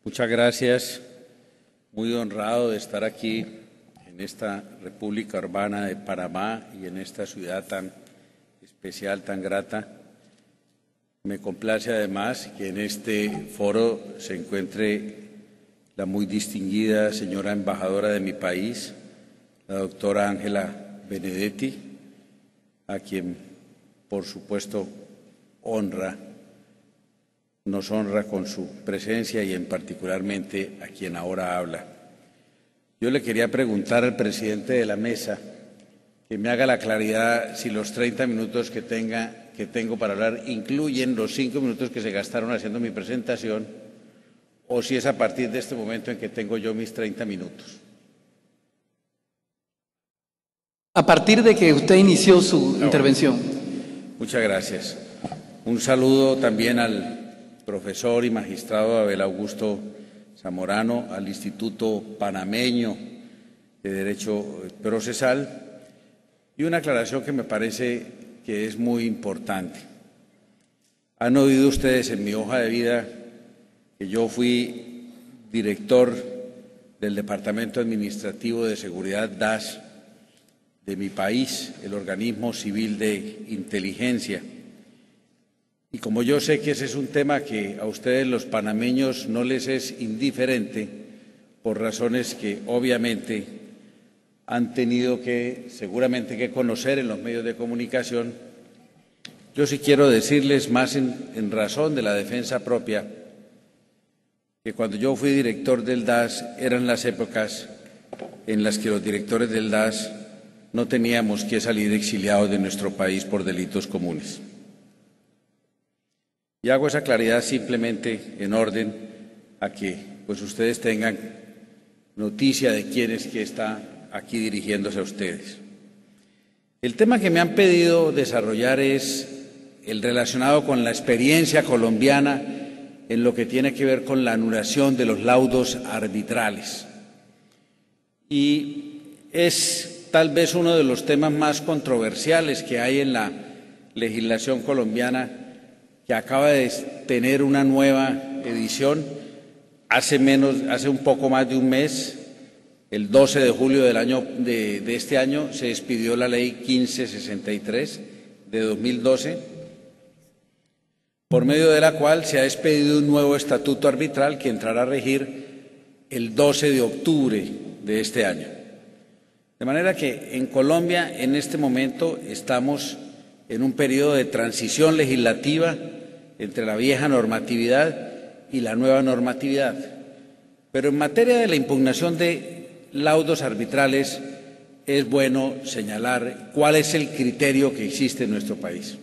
Muchas gracias. Muy honrado de estar aquí en esta República Urbana de Panamá y en esta ciudad tan especial, tan grata. Me complace además que en este foro se encuentre la muy distinguida señora embajadora de mi país, la doctora Ángela Benedetti, a quien, por supuesto, nos honra con su presencia y en particularmente a quien ahora habla. Yo le quería preguntar al presidente de la mesa que me haga la claridad si los 30 minutos que tengo para hablar incluyen los 5 minutos que se gastaron haciendo mi presentación o si es a partir de este momento en que tengo yo mis 30 minutos. A partir de que usted inició su intervención. Muchas gracias. Un saludo también al profesor y magistrado Abel Augusto Zamorano, al Instituto Panameño de Derecho Procesal, y una aclaración que me parece que es muy importante. Han oído ustedes en mi hoja de vida que yo fui director del Departamento Administrativo de Seguridad DAS de mi país, el organismo civil de inteligencia. Y como yo sé que ese es un tema que a ustedes los panameños no les es indiferente, por razones que obviamente han tenido seguramente que conocer en los medios de comunicación, yo sí quiero decirles más en razón de la defensa propia, que cuando yo fui director del DAS eran las épocas en las que los directores del DAS no teníamos que salir exiliados de nuestro país por delitos comunes. Y hago esa claridad simplemente en orden a que ustedes tengan noticia de quién es que está aquí dirigiéndose a ustedes. El tema que me han pedido desarrollar es el relacionado con la experiencia colombiana en lo que tiene que ver con la anulación de los laudos arbitrales. Y es tal vez uno de los temas más controversiales que hay en la legislación colombiana, que acaba de tener una nueva edición hace un poco más de un mes. El 12 de julio de este año se expidió la ley 1563 de 2012, por medio de la cual se ha expedido un nuevo estatuto arbitral que entrará a regir el 12 de octubre de este año. De manera que en Colombia en este momento estamos en un periodo de transición legislativa entre la vieja normatividad y la nueva normatividad. Pero en materia de la impugnación de laudos arbitrales es bueno señalar cuál es el criterio que existe en nuestro país.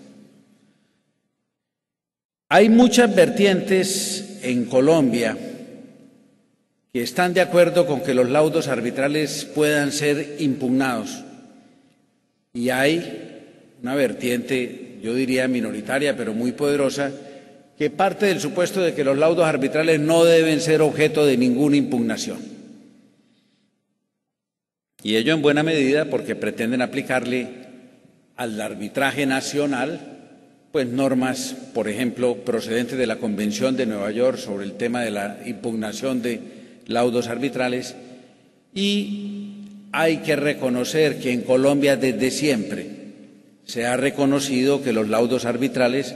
Hay muchas vertientes en Colombia que están de acuerdo con que los laudos arbitrales puedan ser impugnados y hay una vertiente, yo diría minoritaria, pero muy poderosa, que parte del supuesto de que los laudos arbitrales no deben ser objeto de ninguna impugnación. Y ello en buena medida porque pretenden aplicarle al arbitraje nacional, normas, por ejemplo, procedentes de la Convención de Nueva York sobre el tema de la impugnación de laudos arbitrales, y hay que reconocer que en Colombia desde siempre se ha reconocido que los laudos arbitrales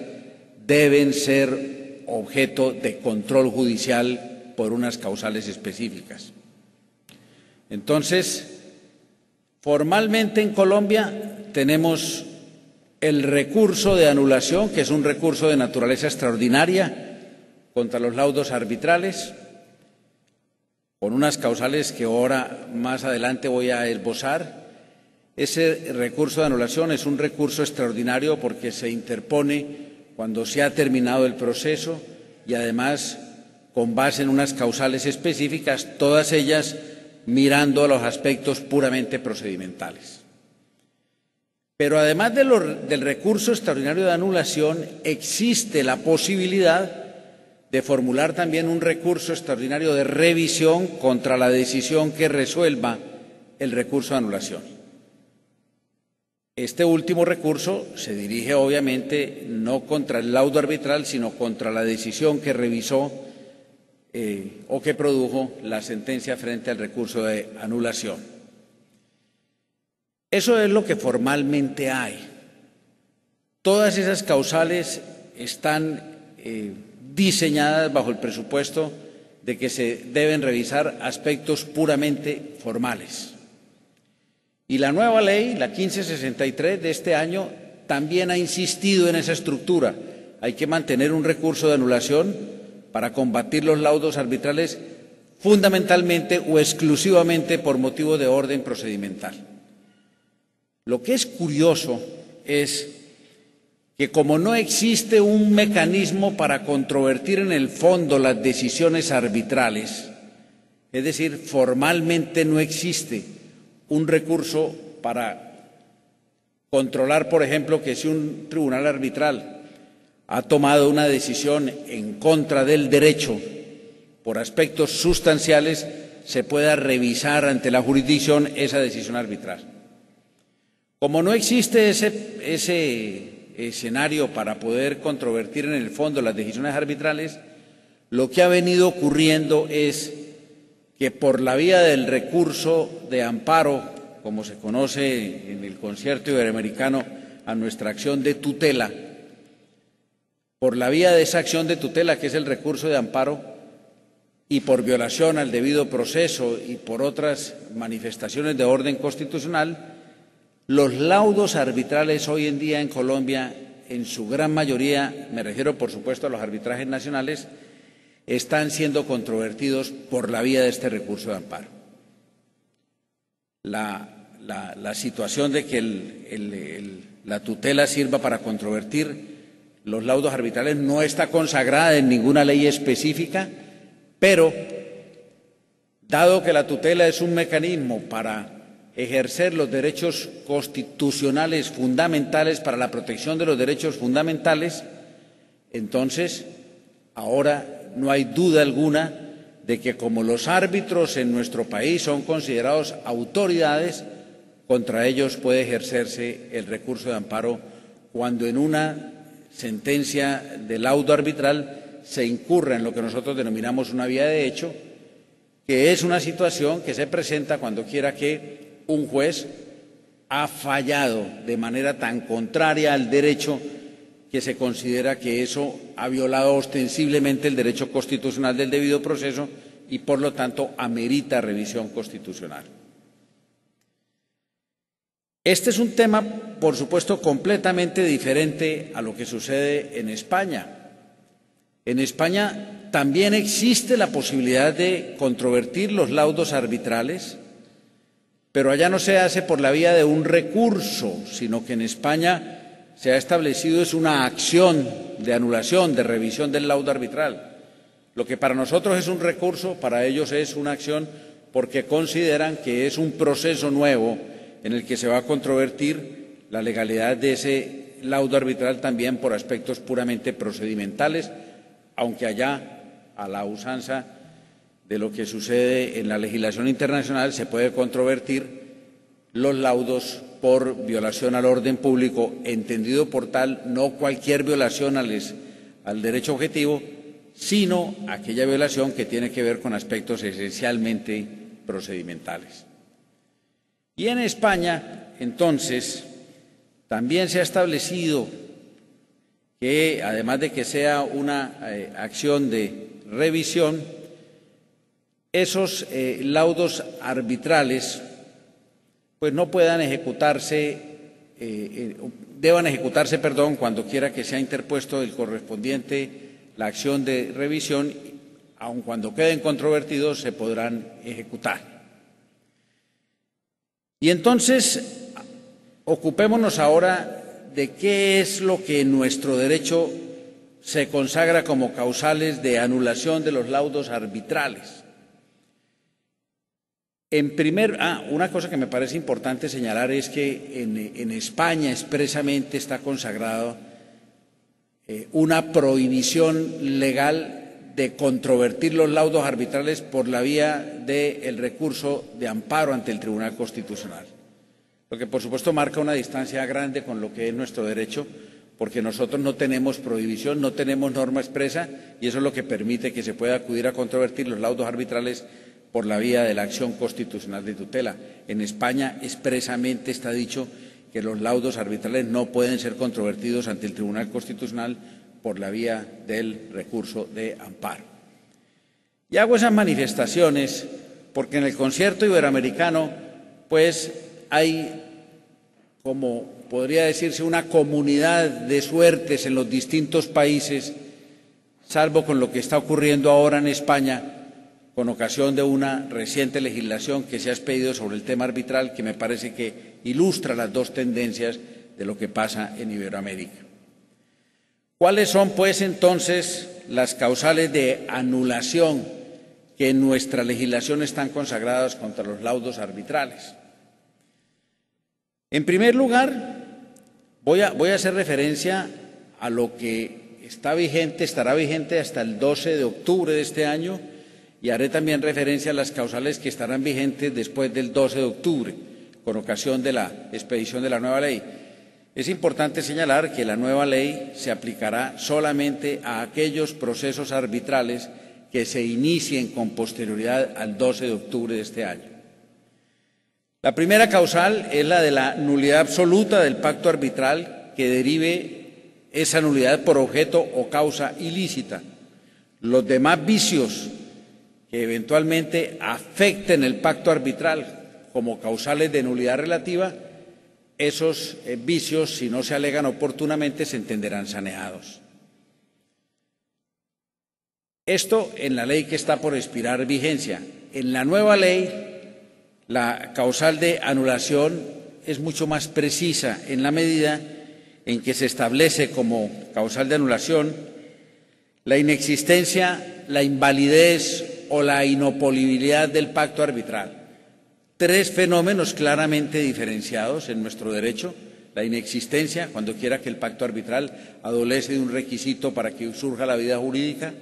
deben ser objeto de control judicial por unas causales específicas. Entonces, formalmente en Colombia tenemos el recurso de anulación, que es un recurso de naturaleza extraordinaria contra los laudos arbitrales, con unas causales que ahora más adelante voy a esbozar. Ese recurso de anulación es un recurso extraordinario porque se interpone cuando se ha terminado el proceso y además con base en unas causales específicas, todas ellas mirando a los aspectos puramente procedimentales. Pero además del recurso extraordinario de anulación, existe la posibilidad de formular también un recurso extraordinario de revisión contra la decisión que resuelva el recurso de anulación. Este último recurso se dirige obviamente no contra el laudo arbitral, sino contra la decisión que revisó o que produjo la sentencia frente al recurso de anulación. Eso es lo que formalmente hay. Todas esas causales están diseñadas bajo el presupuesto de que se deben revisar aspectos puramente formales. Y la nueva ley, la 1563 de este año, también ha insistido en esa estructura. Hay que mantener un recurso de anulación para combatir los laudos arbitrales fundamentalmente o exclusivamente por motivo de orden procedimental. Lo que es curioso es que como no existe un mecanismo para controvertir en el fondo las decisiones arbitrales, es decir, formalmente no existe un recurso para controlar, por ejemplo, que si un tribunal arbitral ha tomado una decisión en contra del derecho por aspectos sustanciales, se pueda revisar ante la jurisdicción esa decisión arbitral. Como no existe ese escenario para poder controvertir en el fondo las decisiones arbitrales, lo que ha venido ocurriendo es que por la vía del recurso de amparo, como se conoce en el concierto iberoamericano a nuestra acción de tutela, por la vía de esa acción de tutela que es el recurso de amparo y por violación al debido proceso y por otras manifestaciones de orden constitucional, los laudos arbitrales hoy en día en Colombia, en su gran mayoría, me refiero por supuesto a los arbitrajes nacionales, están siendo controvertidos por la vía de este recurso de amparo. La situación de que la tutela sirva para controvertir los laudos arbitrales no está consagrada en ninguna ley específica, pero dado que la tutela es un mecanismo para ejercer los derechos constitucionales fundamentales, para la protección de los derechos fundamentales, entonces ahora no hay duda alguna de que como los árbitros en nuestro país son considerados autoridades, contra ellos puede ejercerse el recurso de amparo cuando en una sentencia de laudo arbitral se incurra en lo que nosotros denominamos una vía de hecho, que es una situación que se presenta cuando quiera que un juez ha fallado de manera tan contraria al derecho que se considera que eso ha violado ostensiblemente el derecho constitucional del debido proceso y, por lo tanto, amerita revisión constitucional. Este es un tema, por supuesto, completamente diferente a lo que sucede en España. En España también existe la posibilidad de controvertir los laudos arbitrales, pero allá no se hace por la vía de un recurso, sino que en España se ha establecido es una acción de anulación, de revisión del laudo arbitral. Lo que para nosotros es un recurso, para ellos es una acción porque consideran que es un proceso nuevo en el que se va a controvertir la legalidad de ese laudo arbitral también por aspectos puramente procedimentales, aunque allá, a la usanza de lo que sucede en la legislación internacional, se puede controvertir los laudos por violación al orden público, entendido por tal no cualquier violación al derecho objetivo, sino aquella violación que tiene que ver con aspectos esencialmente procedimentales. Y en España, entonces, también se ha establecido que, además de que sea una acción de revisión, esos laudos arbitrales pues no puedan ejecutarse, deban ejecutarse, cuando quiera que sea interpuesto el correspondiente, la acción de revisión, aun cuando queden controvertidos, se podrán ejecutar. Y entonces, ocupémonos ahora de qué es lo que en nuestro derecho se consagra como causales de anulación de los laudos arbitrales. Una cosa que me parece importante señalar es que en España expresamente está consagrado una prohibición legal de controvertir los laudos arbitrales por la vía del recurso de amparo ante el Tribunal Constitucional, lo que por supuesto marca una distancia grande con lo que es nuestro derecho, porque nosotros no tenemos prohibición, no tenemos norma expresa, y eso es lo que permite que se pueda acudir a controvertir los laudos arbitrales por la vía de la acción constitucional de tutela. En España expresamente está dicho que los laudos arbitrales no pueden ser controvertidos ante el Tribunal Constitucional por la vía del recurso de amparo. Y hago esas manifestaciones porque en el concierto iberoamericano pues hay, como podría decirse, una comunidad de suertes en los distintos países, salvo con lo que está ocurriendo ahora en España, con ocasión de una reciente legislación que se ha expedido sobre el tema arbitral, que me parece que ilustra las dos tendencias de lo que pasa en Iberoamérica. ¿Cuáles son, pues, entonces, las causales de anulación que en nuestra legislación están consagradas contra los laudos arbitrales? En primer lugar, voy a hacer referencia a lo que está vigente, estará vigente hasta el 12 de octubre de este año, y haré también referencia a las causales que estarán vigentes después del 12 de octubre, con ocasión de la expedición de la nueva ley. Es importante señalar que la nueva ley se aplicará solamente a aquellos procesos arbitrales que se inicien con posterioridad al 12 de octubre de este año. La primera causal es la de la nulidad absoluta del pacto arbitral que derive esa nulidad por objeto o causa ilícita. Los demás vicios que eventualmente afecten el pacto arbitral como causales de nulidad relativa, esos vicios, si no se alegan oportunamente, se entenderán saneados. Esto en la ley que está por expirar vigencia. En la nueva ley, la causal de anulación es mucho más precisa en la medida en que se establece como causal de anulación la inexistencia, la invalidez o la inopolibilidad del pacto arbitral. Tres fenómenos claramente diferenciados en nuestro derecho: la inexistencia, cuando quiera que el pacto arbitral adolece de un requisito para que surja la vida jurídica;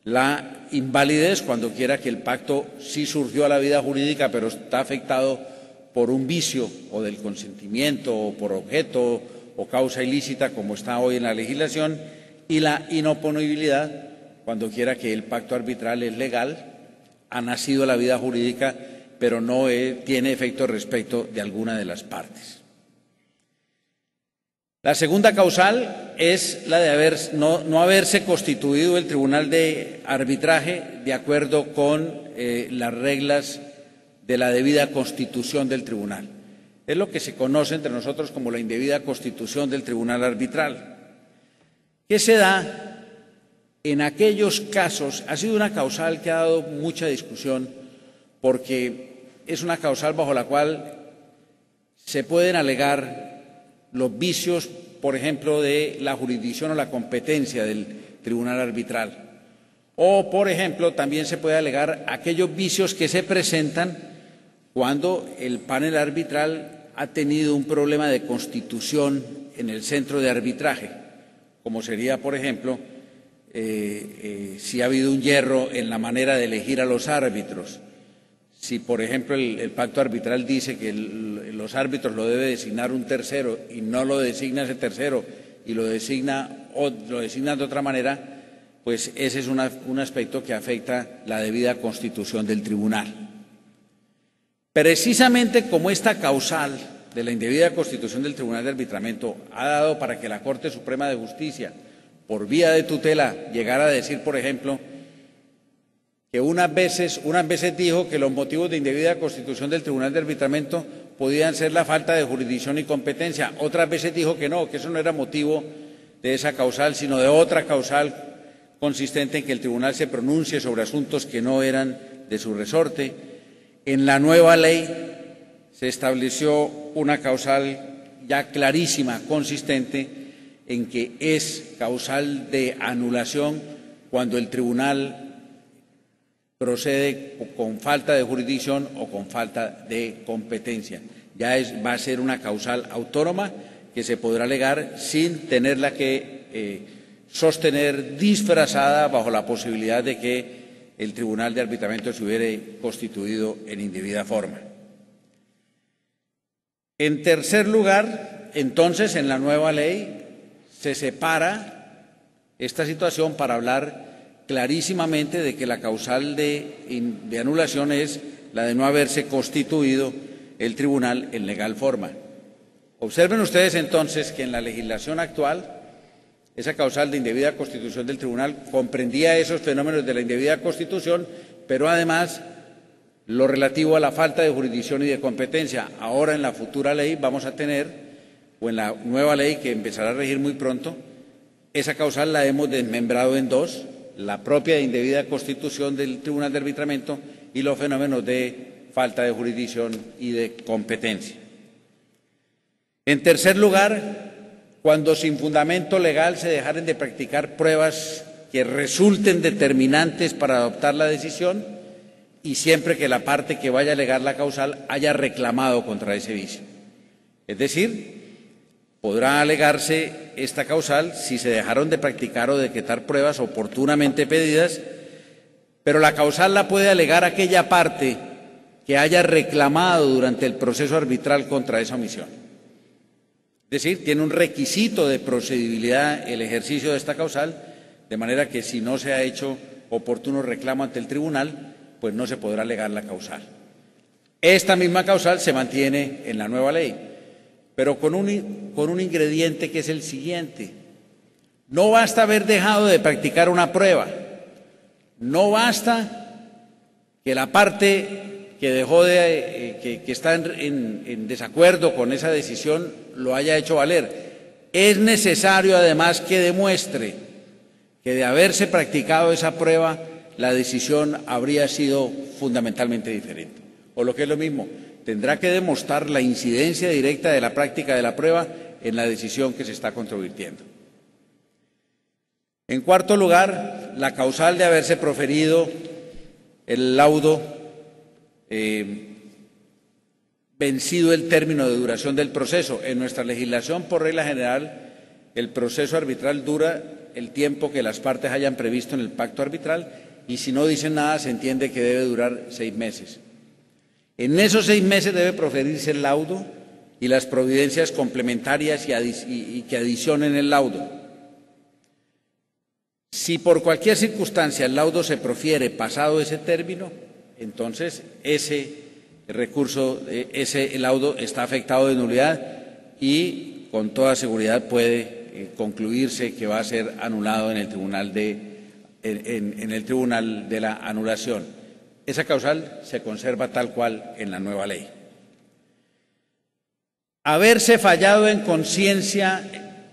la invalidez, cuando quiera que el pacto sí surgió a la vida jurídica, pero está afectado por un vicio o del consentimiento o por objeto o causa ilícita, como está hoy en la legislación; y la inoponibilidad, cuando quiera que el pacto arbitral es legal, ha nacido a la vida jurídica, pero no tiene efecto respecto de alguna de las partes. La segunda causal es la de no haberse constituido el Tribunal de Arbitraje de acuerdo con las reglas de la debida constitución del Tribunal. Es lo que se conoce entre nosotros como la indebida constitución del Tribunal Arbitral, que se da en aquellos casos. Ha sido una causal que ha dado mucha discusión, porque es una causal bajo la cual se pueden alegar los vicios, por ejemplo, de la jurisdicción o la competencia del Tribunal Arbitral. O, por ejemplo, también se puede alegar aquellos vicios que se presentan cuando el panel arbitral ha tenido un problema de constitución en el centro de arbitraje, como sería, por ejemplo, si ha habido un yerro en la manera de elegir a los árbitros. Si, por ejemplo, el pacto arbitral dice que los árbitros lo debe designar un tercero y no lo designa ese tercero y lo designa de otra manera, pues ese es un aspecto que afecta la debida constitución del tribunal. Precisamente como esta causal de la indebida constitución del Tribunal de Arbitramiento ha dado para que la Corte Suprema de Justicia, por vía de tutela, llegara a decir, por ejemplo, que unas veces dijo que los motivos de indebida constitución del Tribunal de Arbitramiento podían ser la falta de jurisdicción y competencia, otras veces dijo que no, que eso no era motivo de esa causal, sino de otra causal consistente en que el tribunal se pronuncie sobre asuntos que no eran de su resorte. En la nueva ley se estableció una causal ya clarísima, consistente en que es causal de anulación cuando el tribunal procede con falta de jurisdicción o con falta de competencia. Va a ser una causal autónoma que se podrá alegar sin tenerla que sostener disfrazada bajo la posibilidad de que el Tribunal de Arbitramiento se hubiera constituido en indebida forma. En tercer lugar, entonces, en la nueva ley se separa esta situación para hablar clarísimamente de que la causal de anulación es la de no haberse constituido el tribunal en legal forma. Observen ustedes entonces que en la legislación actual esa causal de indebida constitución del tribunal comprendía esos fenómenos de la indebida constitución, pero además lo relativo a la falta de jurisdicción y de competencia. Ahora en la futura ley vamos a tener, o en la nueva ley que empezará a regir muy pronto, esa causal la hemos desmembrado en dos: la propia de indebida constitución del Tribunal de Arbitramiento y los fenómenos de falta de jurisdicción y de competencia. En tercer lugar, cuando sin fundamento legal se dejaren de practicar pruebas que resulten determinantes para adoptar la decisión y siempre que la parte que vaya a alegar la causal haya reclamado contra ese vicio. Es decir, podrá alegarse esta causal si se dejaron de practicar o de decretar pruebas oportunamente pedidas, pero la causal la puede alegar aquella parte que haya reclamado durante el proceso arbitral contra esa omisión. Es decir, tiene un requisito de procedibilidad el ejercicio de esta causal, de manera que si no se ha hecho oportuno reclamo ante el tribunal, pues no se podrá alegar la causal. Esta misma causal se mantiene en la nueva ley, pero con un ingrediente que es el siguiente: no basta haber dejado de practicar una prueba, no basta que la parte que dejó que está en desacuerdo con esa decisión lo haya hecho valer. Es necesario además que demuestre que de haberse practicado esa prueba la decisión habría sido fundamentalmente diferente. O lo que es lo mismo, tendrá que demostrar la incidencia directa de la práctica de la prueba en la decisión que se está controvirtiendo. En cuarto lugar, la causal de haberse proferido el laudo vencido el término de duración del proceso. En nuestra legislación, por regla general, el proceso arbitral dura el tiempo que las partes hayan previsto en el pacto arbitral, y si no dicen nada se entiende que debe durar 6 meses. En esos 6 meses debe proferirse el laudo y las providencias complementarias y que adicionen el laudo. Si por cualquier circunstancia el laudo se profiere pasado ese término, entonces ese recurso, ese laudo está afectado de nulidad y con toda seguridad puede concluirse que va a ser anulado en el tribunal de la anulación. Esa causal se conserva tal cual en la nueva ley. Haberse fallado en conciencia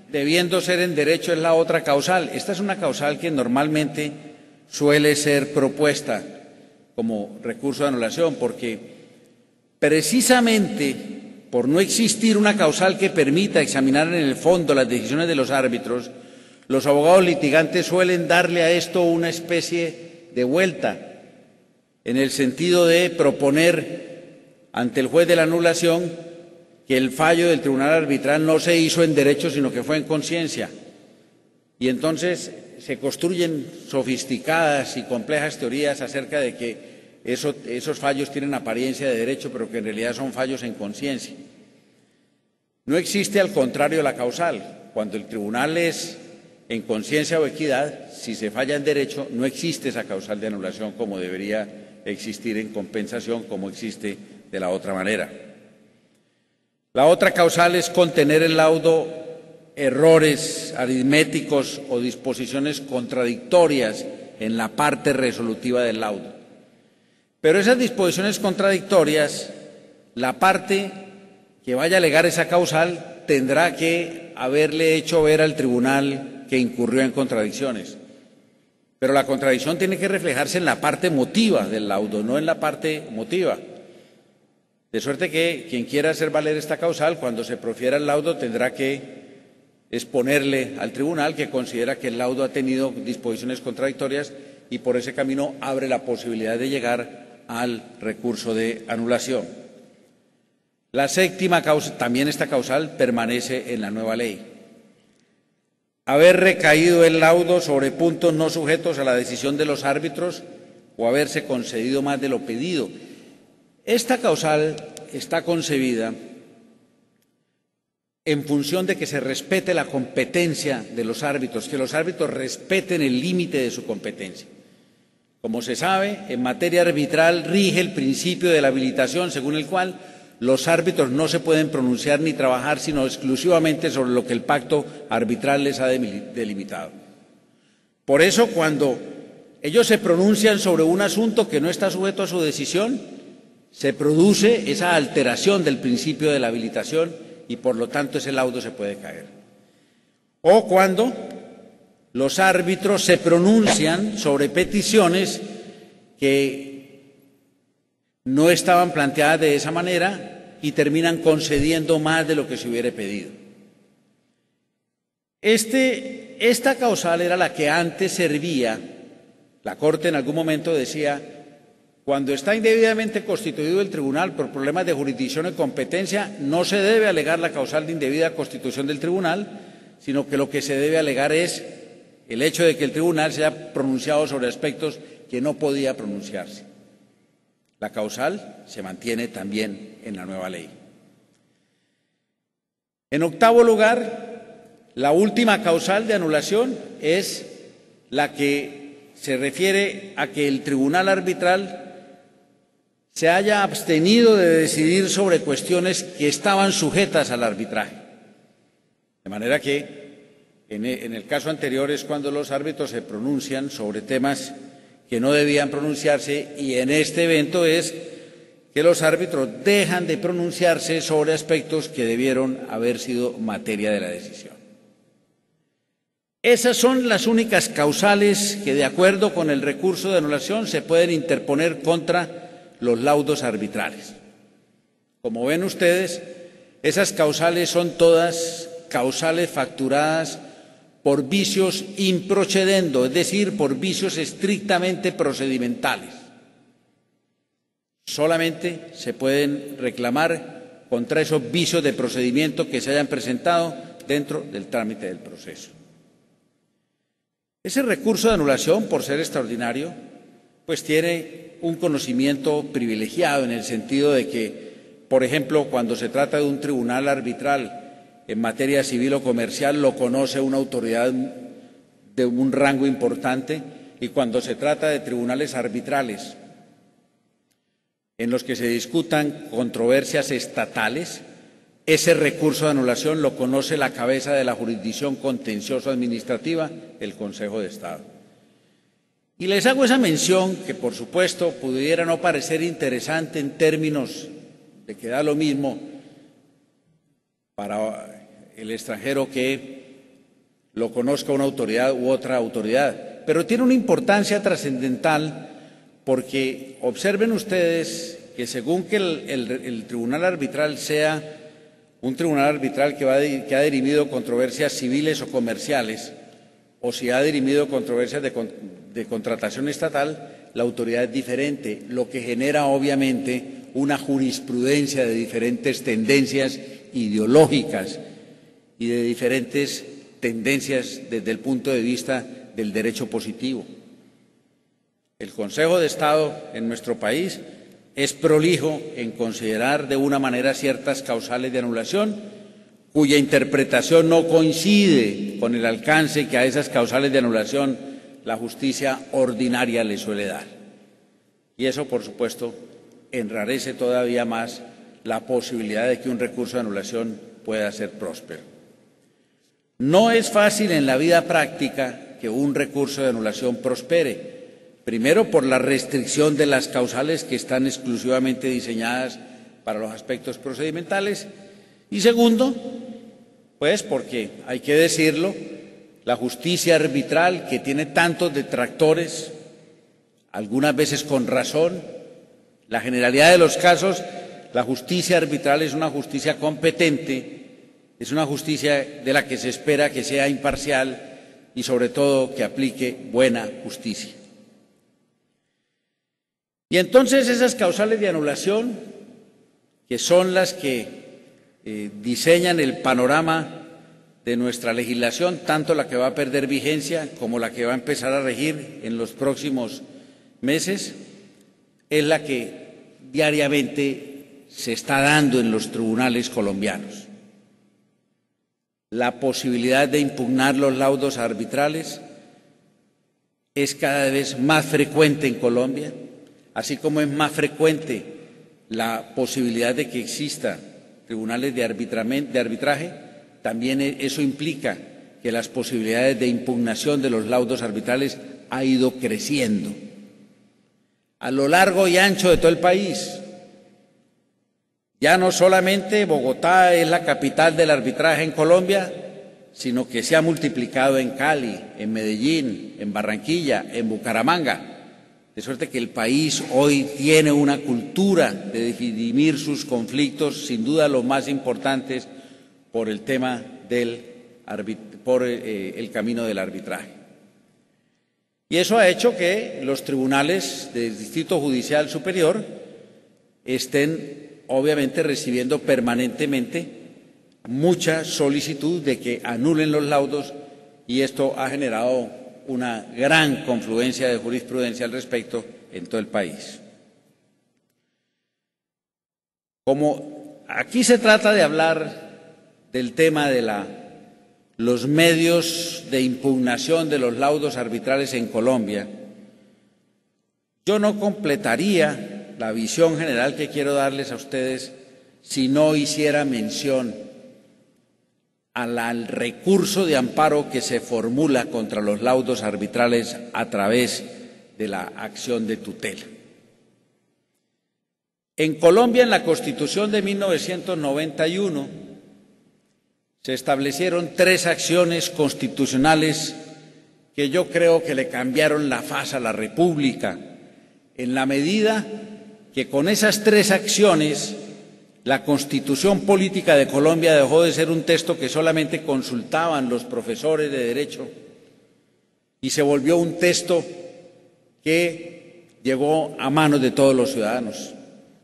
debiendo ser en derecho es la otra causal. Esta es una causal que normalmente suele ser propuesta como recurso de anulación, porque precisamente por no existir una causal que permita examinar en el fondo las decisiones de los árbitros, los abogados litigantes suelen darle a esto una especie de vuelta, en el sentido de proponer ante el juez de la anulación que el fallo del tribunal arbitral no se hizo en derecho, sino que fue en conciencia. Y entonces se construyen sofisticadas y complejas teorías acerca de que esos fallos tienen apariencia de derecho, pero que en realidad son fallos en conciencia. No existe, al contrario, la causal. Cuando el tribunal es en conciencia o equidad, si se falla en derecho, no existe esa causal de anulación como debería existir en compensación, como existe de la otra manera. La otra causal es contener el laudo errores aritméticos o disposiciones contradictorias en la parte resolutiva del laudo. Pero esas disposiciones contradictorias, la parte que vaya a alegar esa causal tendrá que haberle hecho ver al tribunal que incurrió en contradicciones. Pero la contradicción tiene que reflejarse en la parte motiva del laudo, no en la parte motiva. De suerte que quien quiera hacer valer esta causal, cuando se profiera el laudo, tendrá que exponerle al tribunal que considera que el laudo ha tenido disposiciones contradictorias y por ese camino abre la posibilidad de llegar al recurso de anulación. La séptima causa, también esta causal permanece en la nueva ley: haber recaído el laudo sobre puntos no sujetos a la decisión de los árbitros o haberse concedido más de lo pedido. Esta causal está concebida en función de que se respete la competencia de los árbitros, que los árbitros respeten el límite de su competencia. Como se sabe, en materia arbitral rige el principio de la habilitación, según el cual los árbitros no se pueden pronunciar ni trabajar sino exclusivamente sobre lo que el pacto arbitral les ha delimitado. Por eso, cuando ellos se pronuncian sobre un asunto que no está sujeto a su decisión, se produce esa alteración del principio de la habilitación y por lo tanto ese laudo se puede caer. O cuando los árbitros se pronuncian sobre peticiones que no estaban planteadas de esa manera y terminan concediendo más de lo que se hubiera pedido. Esta causal era la que antes servía. La Corte en algún momento decía: cuando está indebidamente constituido el tribunal por problemas de jurisdicción y competencia, no se debe alegar la causal de indebida constitución del tribunal, sino que lo que se debe alegar es el hecho de que el tribunal se haya pronunciado sobre aspectos que no podía pronunciarse. La causal se mantiene también en la nueva ley. En octavo lugar, la última causal de anulación es la que se refiere a que el tribunal arbitral se haya abstenido de decidir sobre cuestiones que estaban sujetas al arbitraje. De manera que en el caso anterior es cuando los árbitros se pronuncian sobre temas que no debían pronunciarse, y en este evento es que los árbitros dejan de pronunciarse sobre aspectos que debieron haber sido materia de la decisión. Esas son las únicas causales que, de acuerdo con el recurso de anulación, se pueden interponer contra los laudos arbitrales. Como ven ustedes, esas causales son todas causales facturadas por vicios improcedendo, es decir, por vicios estrictamente procedimentales. Solamente se pueden reclamar contra esos vicios de procedimiento que se hayan presentado dentro del trámite del proceso. Ese recurso de anulación, por ser extraordinario, pues tiene un conocimiento privilegiado en el sentido de que, por ejemplo, cuando se trata de un tribunal arbitral en materia civil o comercial, lo conoce una autoridad de un rango importante, y cuando se trata de tribunales arbitrales en los que se discutan controversias estatales, ese recurso de anulación lo conoce la cabeza de la jurisdicción contencioso administrativa, el Consejo de Estado. Y les hago esa mención que, por supuesto, pudiera no parecer interesante en términos de que da lo mismo para el extranjero que lo conozca una autoridad u otra autoridad, pero tiene una importancia trascendental, porque observen ustedes que según que el tribunal arbitral sea un tribunal arbitral que ha dirimido controversias civiles o comerciales, o si ha dirimido controversias de contratación estatal, la autoridad es diferente, lo que genera obviamente una jurisprudencia de diferentes tendencias ideológicas y de diferentes tendencias desde el punto de vista del derecho positivo. El Consejo de Estado en nuestro país es prolijo en considerar de una manera ciertas causales de anulación cuya interpretación no coincide con el alcance que a esas causales de anulación la justicia ordinaria le suele dar. Y eso, por supuesto, enrarece todavía más la posibilidad de que un recurso de anulación pueda ser próspero. No es fácil en la vida práctica que un recurso de anulación prospere, primero por la restricción de las causales que están exclusivamente diseñadas para los aspectos procedimentales, y segundo, pues porque, hay que decirlo, la justicia arbitral, que tiene tantos detractores, algunas veces con razón, la generalidad de los casos, la justicia arbitral es una justicia competente, es una justicia de la que se espera que sea imparcial y sobre todo que aplique buena justicia. Y entonces esas causales de anulación, que son las que diseñan el panorama de nuestra legislación, tanto la que va a perder vigencia como la que va a empezar a regir en los próximos meses, es la que diariamente se está dando en los tribunales colombianos. la posibilidad de impugnar los laudos arbitrales es cada vez más frecuente en Colombia, así como es más frecuente la posibilidad de que exista tribunales de arbitraje, también eso implica que las posibilidades de impugnación de los laudos arbitrales ha ido creciendo. A lo largo y ancho de todo el país, ya no solamente Bogotá es la capital del arbitraje en Colombia, sino que se ha multiplicado en Cali, en Medellín, en Barranquilla, en Bucaramanga, de suerte que el país hoy tiene una cultura de dirimir sus conflictos, sin duda los más importantes, por el tema del el camino del arbitraje. Y eso ha hecho que los tribunales del Distrito Judicial Superior estén obviamente recibiendo permanentemente mucha solicitud de que anulen los laudos, y esto ha generado una gran confluencia de jurisprudencia al respecto en todo el país. Como aquí se trata de hablar del tema de los medios de impugnación de los laudos arbitrales en Colombia, yo no completaría la visión general que quiero darles a ustedes si no hiciera mención al recurso de amparo que se formula contra los laudos arbitrales a través de la acción de tutela. En Colombia, en la Constitución de 1991, se establecieron 3 acciones constitucionales que yo creo que le cambiaron la faz a la República, en la medida que con esas 3 acciones la Constitución Política de Colombia dejó de ser un texto que solamente consultaban los profesores de Derecho y se volvió un texto que llegó a manos de todos los ciudadanos.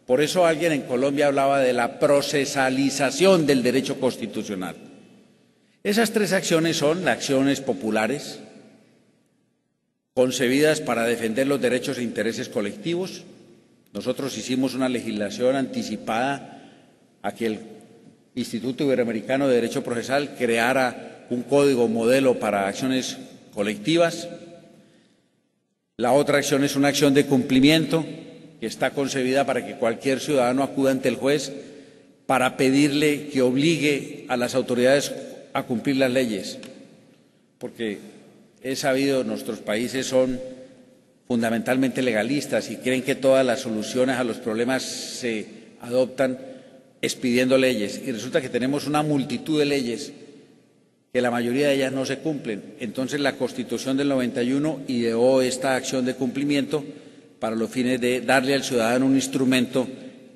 Por eso alguien en Colombia hablaba de la procesalización del derecho constitucional. Esas 3 acciones son las acciones populares, concebidas para defender los derechos e intereses colectivos. Nosotros hicimos una legislación anticipada a que el Instituto Iberoamericano de Derecho Procesal creara un código modelo para acciones colectivas. La otra acción es una acción de cumplimiento que está concebida para que cualquier ciudadano acuda ante el juez para pedirle que obligue a las autoridades a cumplir las leyes, porque es sabido, nuestros países son fundamentalmente legalistas y creen que todas las soluciones a los problemas se adoptan expidiendo leyes, y resulta que tenemos una multitud de leyes que la mayoría de ellas no se cumplen. Entonces la Constitución del 91 ideó esta acción de cumplimiento para los fines de darle al ciudadano un instrumento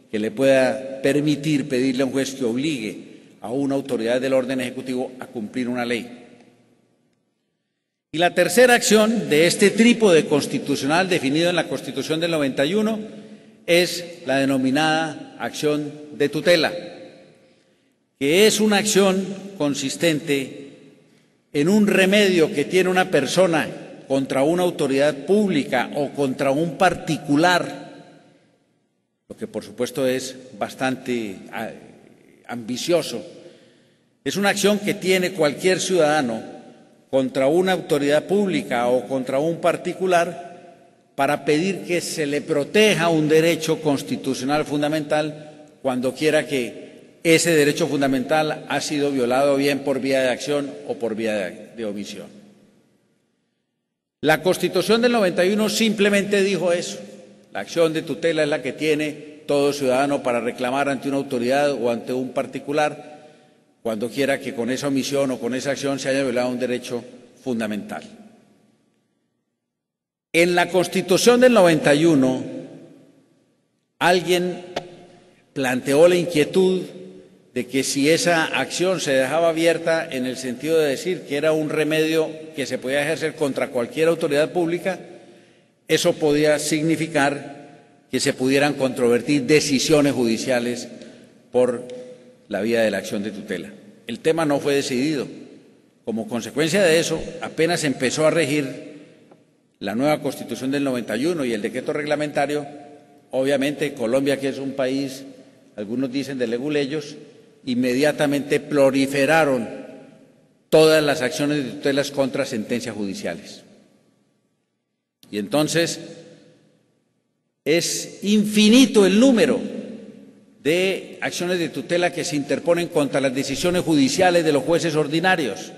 que le pueda permitir pedirle a un juez que obligue a una autoridad del orden ejecutivo a cumplir una ley. Y la tercera acción de este trípode constitucional definido en la Constitución del 91 es la denominada acción de tutela, que es una acción consistente en un remedio que tiene una persona contra una autoridad pública o contra un particular, lo que por supuesto es bastante ambicioso. Es una acción que tiene cualquier ciudadano contra una autoridad pública o contra un particular para pedir que se le proteja un derecho constitucional fundamental cuando quiera que ese derecho fundamental ha sido violado bien por vía de acción o por vía de omisión. La Constitución del 91 simplemente dijo eso. La acción de tutela es la que tiene todo ciudadano para reclamar ante una autoridad o ante un particular cuando quiera que con esa omisión o con esa acción se haya violado un derecho fundamental. En la Constitución del 91, alguien planteó la inquietud de que si esa acción se dejaba abierta en el sentido de decir que era un remedio que se podía ejercer contra cualquier autoridad pública, eso podía significar que se pudieran controvertir decisiones judiciales por la vía de la acción de tutela. El tema no fue decidido. Como consecuencia de eso, apenas empezó a regir la nueva Constitución del 91 y el decreto reglamentario, obviamente Colombia, que es un país, algunos dicen de leguleyos, inmediatamente proliferaron todas las acciones de tutelas contra sentencias judiciales. Y entonces es infinito el número de acciones de tutela que se interponen contra las decisiones judiciales de los jueces ordinarios.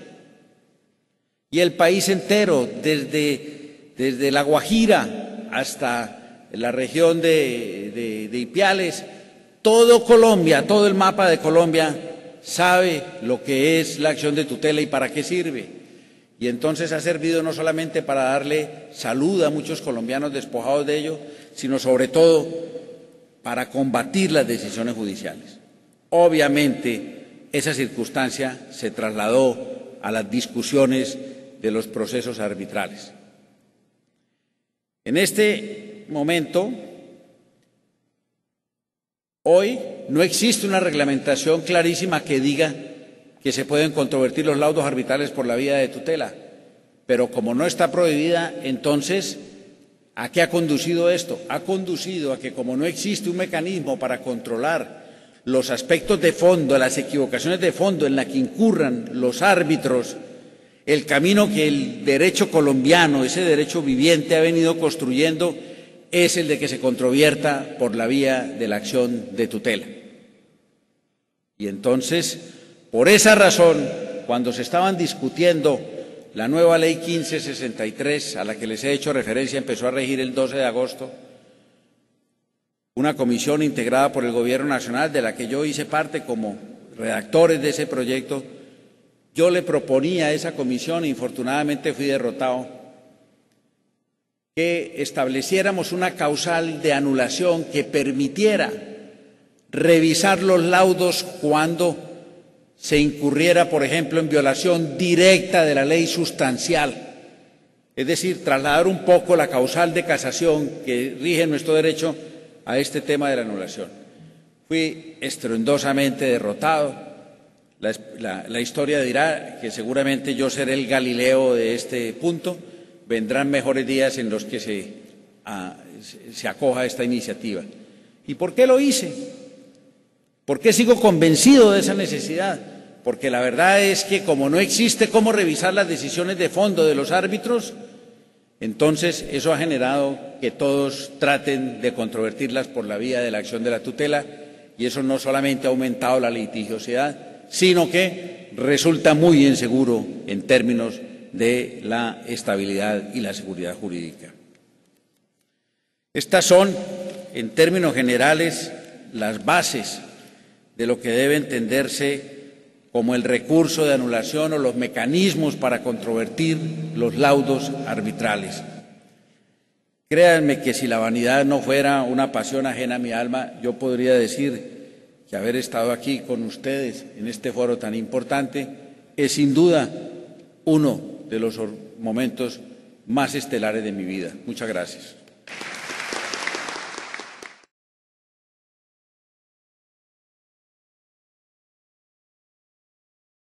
Y el país entero, desde La Guajira hasta la región de Ipiales, todo Colombia, todo el mapa de Colombia sabe lo que es la acción de tutela y para qué sirve. Y entonces ha servido no solamente para darle salud a muchos colombianos despojados de ello, sino sobre todo para combatir las decisiones judiciales. Obviamente, esa circunstancia se trasladó a las discusiones de los procesos arbitrales. En este momento, hoy no existe una reglamentación clarísima que diga que se pueden controvertir los laudos arbitrales por la vía de tutela, pero como no está prohibida, entonces, ¿a qué ha conducido esto? Ha conducido a que, como no existe un mecanismo para controlar los aspectos de fondo, las equivocaciones de fondo en las que incurran los árbitros, el camino que el derecho colombiano, ese derecho viviente, ha venido construyendo es el de que se controvierta por la vía de la acción de tutela. Y entonces, por esa razón, cuando se estaban discutiendo la nueva ley 1563, a la que les he hecho referencia, empezó a regir el 12 de agosto, una comisión integrada por el Gobierno Nacional, de la que yo hice parte como redactores de ese proyecto, yo le proponía a esa comisión, e infortunadamente fui derrotado, que estableciéramos una causal de anulación que permitiera revisar los laudos cuando se incurriera, por ejemplo, en violación directa de la ley sustancial, es decir, trasladar un poco la causal de casación que rige nuestro derecho a este tema de la anulación. Fui estruendosamente derrotado. La historia dirá que seguramente yo seré el Galileo de este punto. Vendrán mejores días en los que se acoja esta iniciativa. ¿Y por qué lo hice? ¿Por qué sigo convencido de esa necesidad? Porque la verdad es que como no existe cómo revisar las decisiones de fondo de los árbitros, entonces eso ha generado que todos traten de controvertirlas por la vía de la acción de la tutela, y eso no solamente ha aumentado la litigiosidad, sino que resulta muy inseguro en términos de la estabilidad y la seguridad jurídica. Estas son, en términos generales, las bases de lo que debe entenderse como el recurso de anulación o los mecanismos para controvertir los laudos arbitrales. Créanme que si la vanidad no fuera una pasión ajena a mi alma, yo podría decir que haber estado aquí con ustedes en este foro tan importante es sin duda uno de los momentos más estelares de mi vida. Muchas gracias.